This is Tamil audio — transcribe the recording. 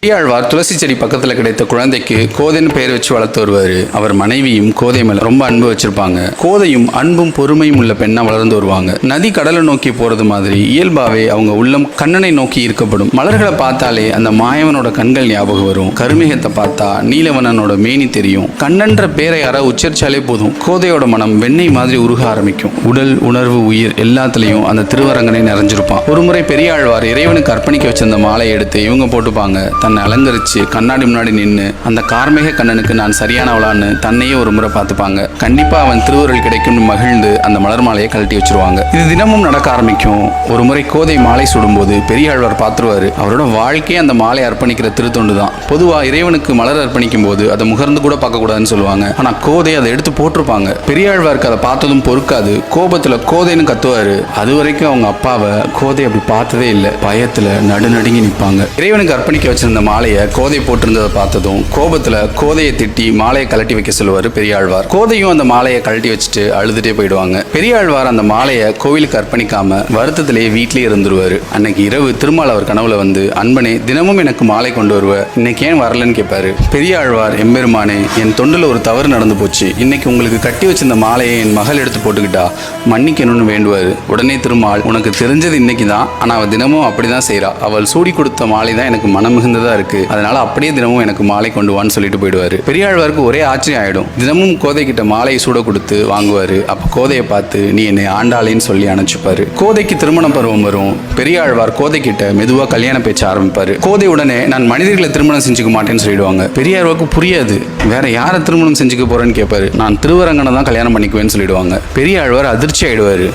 பெரியாழ்வார் துளசி செடி பக்கத்துல கிடைத்த குழந்தைக்கு கோதைன்னு பெயர் வச்சு வளர்த்து வருவாரு. அவர் மனைவியும் கோதை மேல ரொம்ப அன்பு வச்சிருப்பாங்க. கோதையும் அன்பும் பொறுமையும் உள்ள பெண்ணா வளர்ந்து வருவாங்க. நதி கடலை நோக்கி போறது மாதிரி இயல்பாவே அவங்க உள்ளம் கண்ணனை நோக்கி ஈர்க்கப்படும். மலர்களை பார்த்தாலே அந்த மாயவனோட கண்கள் ஞாபகம் வரும். கருமேகத்தை பார்த்தா நீலவனனோட மேனி தெரியும். கண்ணன்ற பேரை யாராவது உச்சரிச்சாலே போதும் கோதையோட மனம் வெண்ணெய் மாதிரி உருக ஆரம்பிக்கும். உடல் உணர்வு உயிர் எல்லாத்துலயும் அந்த திருவரங்கனை நிறைஞ்சிருப்பான். ஒரு முறை பெரியாழ்வார் இறைவனுக்கு அர்ப்பணிக்க வச்சிருந்த மாலையை எடுத்து இவங்க போட்டுப்பாங்க. தன்னை அலங்கரிச்சு கண்ணாடி முன்னாடி நின்று அந்த கார்மேக கண்ணனுக்கு நான் சரியானவளான்னு தன்னையே ஒரு முறை பார்த்துப்பாங்க. கண்டிப்பா அவன் திருவுருள் கிடைக்கும்னு மகிழ்ந்து அந்த மலர் மாலையை கழட்டி வச்சிருவாங்க. இது தினமும் நடக்க ஆரம்பிக்கும். ஒரு முறை கோதை மாலை சுடும்போது பெரியாழ்வார் பார்த்துருவாரு. அவரோட வாழ்க்கையே அந்த மாலை அர்ப்பணிக்கிற திருத்தொண்டு தான். பொதுவா இறைவனுக்கு மலர் அர்ப்பணிக்கும் போது அதை முகர்ந்து கூட பார்க்க கூடாதுன்னு சொல்லுவாங்க. ஆனா கோதை அதை எடுத்து போட்டிருப்பாங்க. பெரியாழ்வாருக்கு அதை பார்த்ததும் பொறுக்காது. கோபத்துல கோதைன்னு கத்துவாரு. அது வரைக்கும் அவங்க அப்பாவை கோதை அப்படி பார்த்ததே இல்லை. பயத்துல நடுநடுங்கி நிற்பாங்க. இறைவனுக்கு அர்ப்பணிக்க வச்சிருந்த மாலையை கோதை போட்டிருந்ததை பார்த்ததும் கோபத்துல கோதையை திட்டி மாலையை கழட்டி வைக்க சொல்லுவாரு பெரியாழ்வார். கோதையும் அந்த மாலையை கழட்டி வச்சுட்டு அழுதுட்டே போயிடுவாங்க. பெரியாழ்வார் அந்த மாலையை கோவிலுக்கு அர்ப்பணிக்காம வருத்தத்திலேயே வீட்லயே இருந்துருவாரு. அன்னைக்கு இரவு திருமால் அவர் கனவுல வந்து, அன்பனே தினமும் எனக்கு மாலை கொண்டு வருவ, இன்னைக்கு ஏன் வரலன்னு கேட்பாரு. பெரியாழ்வார், எம்பெருமானே என் தொண்டுல ஒரு தவறு நடந்து போச்சு, இன்னைக்கு உங்களுக்கு கட்டி வச்சிருந்த மாலையை என் மகள் எடுத்து போட்டுக்கிட்டா மன்னிக்கணும்னு வேண்டுவாரு. உடனே திருமால், உனக்கு தெரிஞ்சது இன்னைக்கு தான், ஆனா அவள் தினமும் அப்படிதான் செய்யறா, அவள் சூடி கொடுத்த மாலை தான் எனக்கு மனம் மிகுந்ததா இருக்கு, அதனால அப்படியே தினமும் எனக்கு மாலை கொண்டு வான்னு சொல்லிட்டு போயிடுவாரு. பெரியாழ்வாருக்கு ஒரே ஆச்சரியம் ஆயிடும். தினமும் கோதை கிட்ட மாலையை சூட கொடுத்து வாங்குவாரு. அப்ப கோதையை பார்த்து, நீ என்னை ஆண்டாளேன்னு சொல்லி அனுப்பிச்சுப்பாரு. கோதைக்கு திருமண பருவம் வரும். பெரியாழ்வார் கோதை கிட்ட மெதுவா கல்யாண பேச்ச ஆரம்பிப்பாரு. கோதை உடனே நான் மனிதர்களை திருமணம் செஞ்சுக்க மாட்டேன்னு சொல்லிடுவாங்க. பெரியாழ்வாருக்கு புரியாது. வேற யாரை திருமணம் செஞ்சுக்க போறேன்னு கேட்பாரு. நான் திருவரங்கனை தான் கல்யாணம் பண்ணிக்குவேன்னு சொல்லிடுவாங்க. பெரியாழ்வார் அதிர்ச்சி ஆயிடுவாரு.